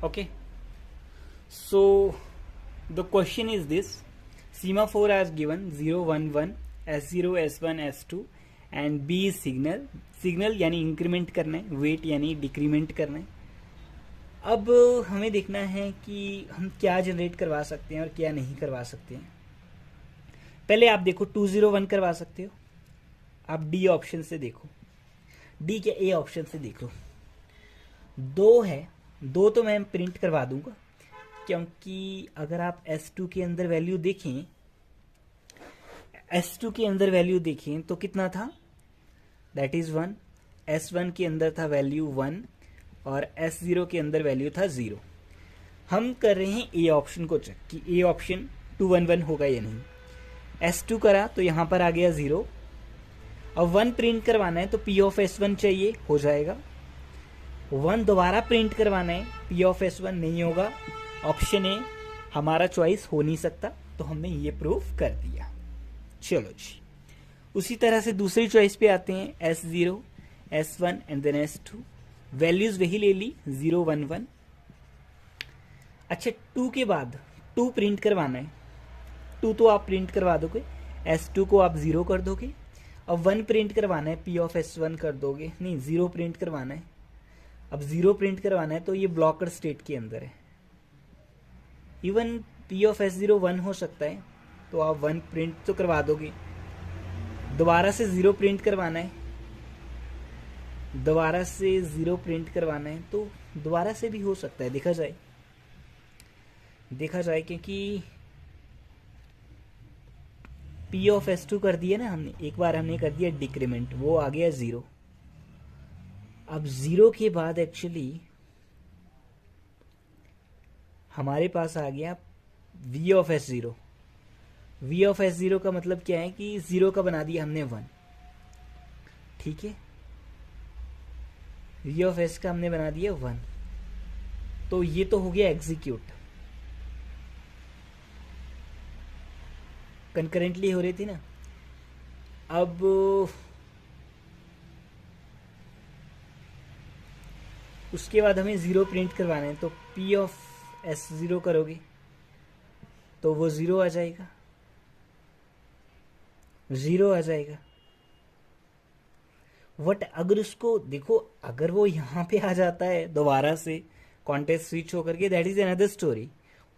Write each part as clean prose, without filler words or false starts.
Okay, so the question is this: semaphore has given 0 1 1 S0 S1 S2 and B is signal यानी increment करना है, wait यानी decrement करना है। अब हमें देखना है कि हम क्या जनरेट करवा सकते हैं और क्या नहीं करवा सकते हैं। पहले आप देखो 2 0 1 करवा सकते हो, आप डी ऑप्शन से देखो, डी क्या ए ऑप्शन से देखो। 2 है, 2 तो मैं प्रिंट करवा दूंगा, क्योंकि अगर आप S2 के अंदर वैल्यू देखें, S2 के अंदर वैल्यू देखें तो कितना था, दैट इज 1। S1 के अंदर था वैल्यू 1 और S0 के अंदर वैल्यू था 0। हम कर रहे हैं ए ऑप्शन को चेक कि ए ऑप्शन 2 1 1 होगा या नहीं। S2 करा तो यहां पर आ गया 0। अब 1 प्रिंट करवाना है तो P ऑफ S1 चाहिए, हो जाएगा। 1 दोबारा प्रिंट करवाना है, P ऑफ S1 नहीं होगा। ऑप्शन ए हमारा चॉइस हो नहीं सकता, तो हमने ये प्रूफ कर दिया। चलो जी, उसी तरह से दूसरी चॉइस पे आते हैं, S0 S1 and then S2। Values वही ले ली, 0 1 1। अच्छा, 2 के बाद 2 प्रिंट करवाना है, 2 तो आप प्रिंट करवा दोगे, S2 को आप 0 कर दोगे। अब 1 प्रिंट करवाना है, P ऑफ S1 कर दोगे, नहीं 0 प्रिंट करवाना है। अब 0 प्रिंट करवाना है तो ये ब्लॉकर स्टेट के अंदर है। इवन P ऑफ S0 1 हो सकता है, तो आप 1 प्रिंट तो करवा दोगे। दोबारा से 0 प्रिंट करवाना है, दोबारा से 0 प्रिंट करवाना है, तो दोबारा से भी हो सकता है, देखा जाए क्योंकि P ऑफ S2 कर दिया ना हमने, एक बार हमने कर दिया डिक्रीमेंट, वो आ गया 0। अब 0 के बाद एक्चुअली हमारे पास आ गया V of S0। V of S0 का मतलब क्या है कि 0 का बना दिया हमने 1, ठीक है। V ऑफ S का हमने बना दिया 1, तो ये तो हो गया एग्जीक्यूट, कंकरेंटली हो रही थी ना। अब उसके बाद हमें 0 प्रिंट करवाना है, तो P ऑफ S0 करोगे तो वो 0 आ जाएगा, 0 आ जाएगा। वट अगर उसको देखो, अगर वो यहाँ पे आ जाता है दोबारा से कॉन्टेक्स्ट स्विच होकर के, that is another story.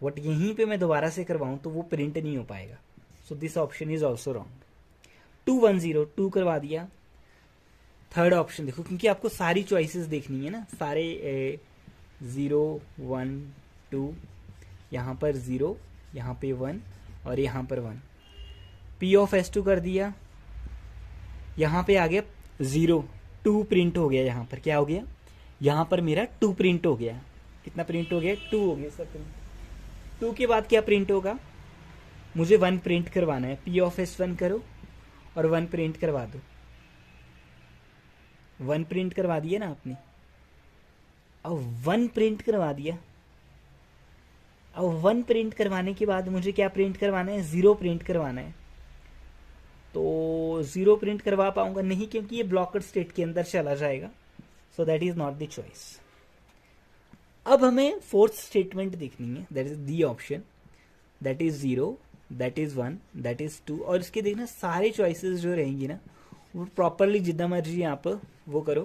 What यहीं पे मैं दोबारा से करवाऊं तो वो प्रिंट नहीं हो पाएगा, so this option is also wrong. 2 1 0 2 करवा दिया। थर्ड ऑप्शन देखो, क्योंकि आपको सारी चॉइसेस देखनी है ना, सारे 0 1 2, यहाँ पर 0, यहाँ पे 1 और यहाँ पर 1। P ऑफ S2 कर दिया, यहाँ पे आ गया 0, 2 प्रिंट हो गया। यहाँ पर क्या हो गया, यहाँ पर मेरा 2 प्रिंट हो गया। कितना प्रिंट हो गया, 2 हो गया सर प्रिंट। 2 के बाद क्या प्रिंट होगा, मुझे 1 प्रिंट करवाना है, P ऑफ S1 करो और 1 प्रिंट करवा दो। 1 प्रिंट करवा दिया ना आपने, अब 1 प्रिंट करवा दिया। अब 1 प्रिंट करवाने के बाद मुझे क्या प्रिंट करवाना है, 0 प्रिंट करवाना है। तो 0 प्रिंट करवा पाऊंगा नहीं, क्योंकि ये ब्लॉकर स्टेट के अंदर चला जाएगा, so that is not the choice. अब हमें फोर्थ स्टेटमेंट देखनी है, that is the option, that is 0, that is 1, that is 2। और इसके देखना सारे चॉइसेस जो रहेंगी ना, वो प्रॉपरली जितना मर्जी आप वो करो,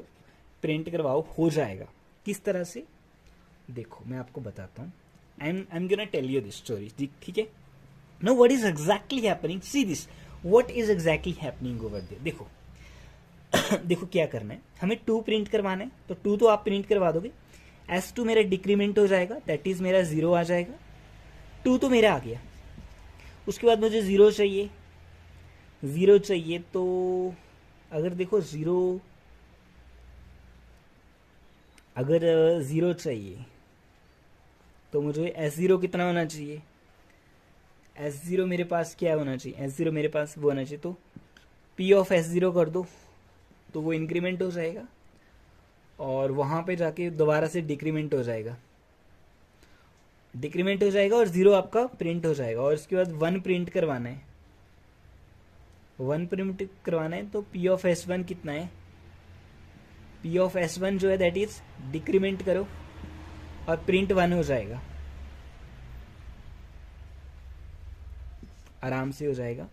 प्रिंट करवाओ, हो जाएगा। किस तरह से देखो, मैं आपको बताता हूँ। I am gonna tell you this story, ठीक है। No, what is exactly happening, see this, what is exactly happening over there. देखो देखो क्या करना है, हमें 2 प्रिंट करवाना है, तो 2 तो आप प्रिंट करवा दोगे। S2 मेरा डिक्रीमेंट हो जाएगा, दैट इज मेरा 0 आ जाएगा। 2 तो मेरा आ गया। उसके बाद मुझे 0 चाहिए, 0 चाहिए, तो अगर देखो 0, अगर 0 चाहिए तो मुझे S0 कितना होना चाहिए, S0 मेरे पास क्या होना चाहिए, S0 मेरे पास वो होना चाहिए, तो P ऑफ S0 कर दो, तो वो इंक्रीमेंट हो जाएगा और वहाँ पे जाके दोबारा से डिक्रीमेंट हो जाएगा, डिक्रीमेंट हो जाएगा और 0 आपका प्रिंट हो जाएगा। और उसके बाद 1 प्रिंट करवाना है, 1 प्रिंट करवाना है, तो P ऑफ S1 कितना है, P ऑफ S1 जो है दैट इज डिक्रीमेंट करो, और प्रिंट 1 हो जाएगा, आराम से हो जाएगा।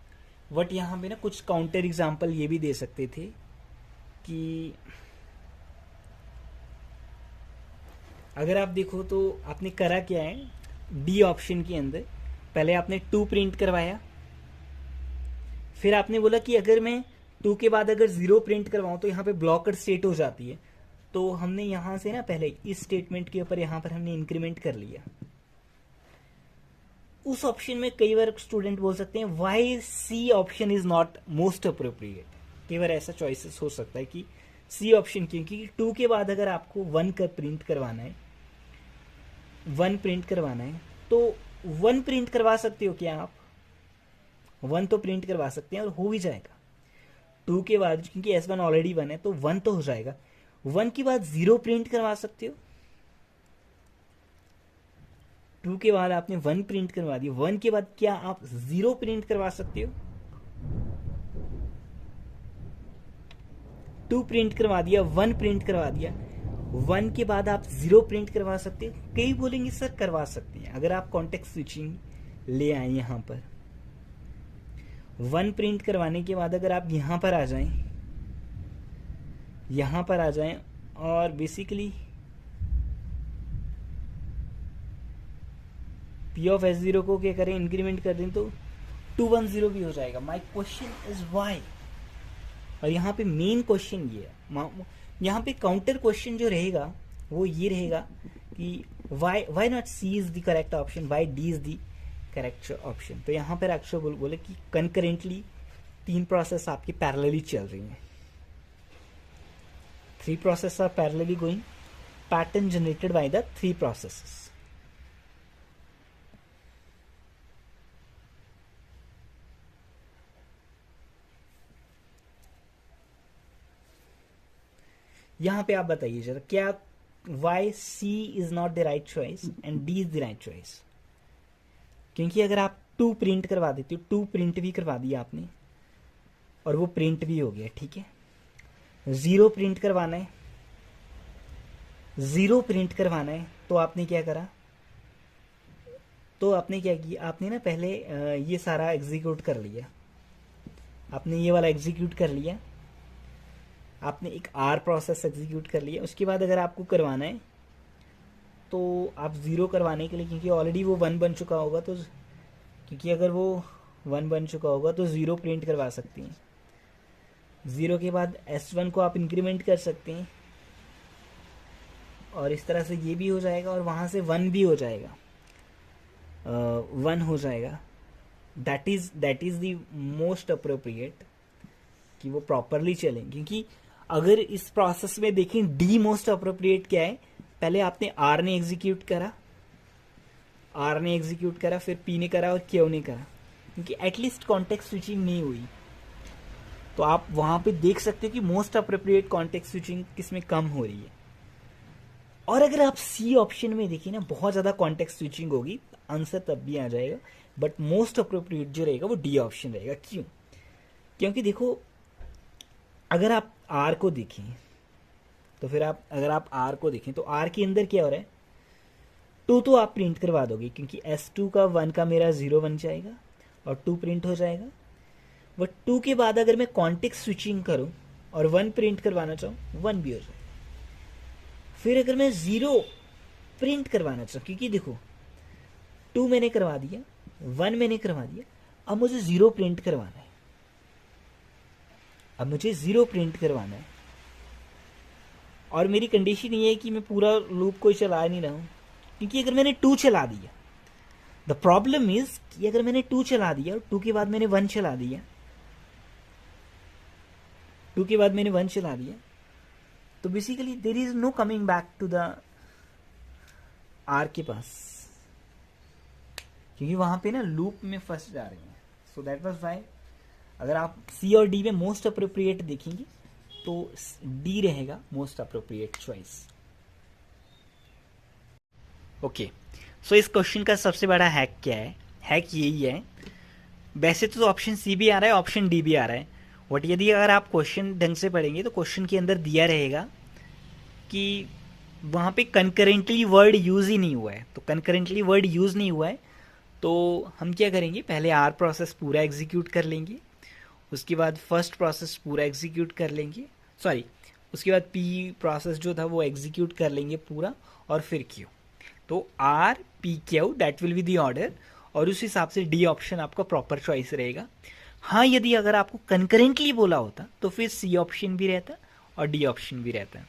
बट यहाँ पे ना कुछ काउंटर एग्जांपल ये भी दे सकते थे कि अगर आप देखो तो आपने करा क्या है, डी ऑप्शन के अंदर पहले आपने 2 प्रिंट करवाया, फिर आपने बोला कि अगर मैं 2 के बाद अगर 0 प्रिंट करवाऊं तो यहाँ पे ब्लॉकड स्टेट हो जाती है। तो हमने यहाँ से ना पहले इस स्टेटमेंट के ऊपर यहाँ पर हमने इंक्रीमेंट कर लिया। उस ऑप्शन में कई बार स्टूडेंट बोल सकते हैं why C option is not most appropriate. कई बार ऐसा चॉइसेस हो सकता है कि सी ऑप्शन क्यों, क्योंकि 2 के बाद अगर आपको 1 का प्रिंट करवाना है, 1 प्रिंट करवाना है तो 1 प्रिंट करवा सकते हो क्या आप? 1 तो प्रिंट करवा सकते हैं और हो भी जाएगा। 2 के बाद क्योंकि S1 ऑलरेडी 1 है तो 1 तो हो जाएगा। 1 के बाद 0 प्रिंट करवा सकते हो। 2 के बाद आपने 1 प्रिंट करवा दिया, 1 के बाद क्या आप 0 प्रिंट करवा सकते हो? 2 प्रिंट करवा दिया, 1 प्रिंट करवा दिया, 1 के बाद आप 0 प्रिंट करवा सकते हो। कई बोलेंगे सर करवा सकते हैं, अगर आप कॉन्टेक्स्ट स्विचिंग ले आए यहां पर 1 प्रिंट करवाने के बाद अगर आप यहां पर आ जाएं, यहां पर आ जाएं और बेसिकली P ऑफ S0 को क्या करें, इंक्रीमेंट कर दें तो 210 भी हो जाएगा। My question is why. और यहाँ पे मेन क्वेश्चन ये है, यहाँ पे काउंटर क्वेश्चन जो रहेगा वो ये रहेगा कि why not C is the correct option, why D is the correct option. तो यहाँ पर एक्चुअल बोले कि कंकरेंटली 3 प्रोसेस आपकी पैरेलली चल रही हैं। 3 process are parallelly going, pattern generated by the 3 processes. यहां पे आप बताइए जरा, क्या why C is not the right choice and D is the right choice? क्योंकि अगर आप 2 प्रिंट करवा देते हो, 2 प्रिंट भी करवा दिया आपने और वो प्रिंट भी हो गया, ठीक है। 0 प्रिंट करवाना है, 0 प्रिंट करवाना है तो आपने क्या करा, तो आपने क्या किया, आपने ना पहले ये सारा एग्जीक्यूट कर लिया, आपने ये वाला एग्जीक्यूट कर लिया, आपने एक आर प्रोसेस एग्जीक्यूट कर लिया। उसके बाद अगर आपको करवाना है तो आप 0 करवाने के लिए, क्योंकि ऑलरेडी वो 1 बन चुका होगा, तो क्योंकि अगर वो 1 बन चुका होगा तो 0 प्रिंट करवा सकते हैं। 0 के बाद S1 को आप इंक्रीमेंट कर सकते हैं और इस तरह से ये भी हो जाएगा और वहाँ से 1 भी हो जाएगा, 1 हो जाएगा। That is the most appropriate कि वो प्रॉपरली चलें। क्योंकि अगर इस प्रोसेस में देखें डी मोस्ट अप्रोप्रिएट क्या है, पहले आपने आर ने एग्जीक्यूट करा, आर ने एग्जीक्यूट करा, फिर पी ने करा और क्यू ने करा, क्योंकि एटलीस्ट कॉन्टेक्स्ट स्विचिंग नहीं हुई। तो आप वहां पे देख सकते हो कि मोस्ट अप्रोप्रिएट कॉन्टेक्स्ट स्विचिंग किसमें कम हो रही है। और अगर आप सी ऑप्शन में देखिए ना, बहुत ज्यादा कॉन्टेक्स्ट स्विचिंग होगी, आंसर तब भी आ जाएगा, बट मोस्ट अप्रोप्रिएट जो रहेगा वो डी ऑप्शन रहेगा। क्यों? क्योंकि देखो अगर आप आर को देखें तो फिर आप अगर आप आर को देखें तो आर के अंदर क्या हो रहा है, 2 तो आप प्रिंट करवा दोगे क्योंकि S2 का 1 का मेरा 0 बन जाएगा और 2 प्रिंट हो जाएगा। बट 2 के बाद अगर मैं कॉन्टेक्स्ट स्विचिंग करूं और 1 प्रिंट करवाना चाहूँ, 1 भी हो जाएगा। फिर अगर मैं 0 प्रिंट करवाना चाहूँ, क्योंकि देखो 2 मैंने करवा दिया, 1 मैंने करवा दिया, अब मुझे 0 प्रिंट करवाना है, अब मुझे 0 प्रिंट करवाना है। और मेरी कंडीशन ये है कि मैं पूरा लूप को चला नहीं रहा हूं, क्योंकि अगर मैंने 2 चला दिया, द प्रॉब्लम इज कि अगर मैंने 2 चला दिया और 2 के बाद मैंने 1 चला दिया, 2 के बाद मैंने 1 चला दिया, तो basically there is no coming back to the R के पास, क्योंकि वहां पे ना लूप में फंस जा रहे हैं। सो दैट वाज व्हाई अगर आप सी और डी में मोस्ट अप्रोप्रिएट देखेंगे तो डी रहेगा मोस्ट अप्रोप्रिएट चॉइस। ओके, सो इस क्वेश्चन का सबसे बड़ा हैक क्या है? हैक यही है, वैसे तो ऑप्शन सी भी आ रहा है, ऑप्शन डी भी आ रहा है, बट यदि अगर आप क्वेश्चन ढंग से पढ़ेंगे तो क्वेश्चन के अंदर दिया रहेगा कि वहाँ पे कंकरेंटली वर्ड यूज़ ही नहीं हुआ है, तो कंकरेंटली वर्ड यूज़ नहीं हुआ है तो हम क्या करेंगे, पहले आर प्रोसेस पूरा एग्जीक्यूट कर लेंगे, उसके बाद फर्स्ट प्रोसेस पूरा एग्जीक्यूट कर लेंगे, सॉरी उसके बाद पी प्रोसेस जो था वो एग्जीक्यूट कर लेंगे पूरा, और फिर क्यू। तो R P Q that will be the order, और उस हिसाब से डी ऑप्शन आपका प्रॉपर चॉइस रहेगा। हाँ, यदि अगर आपको कंकरेंटली बोला होता तो फिर सी ऑप्शन भी रहता और डी ऑप्शन भी रहता।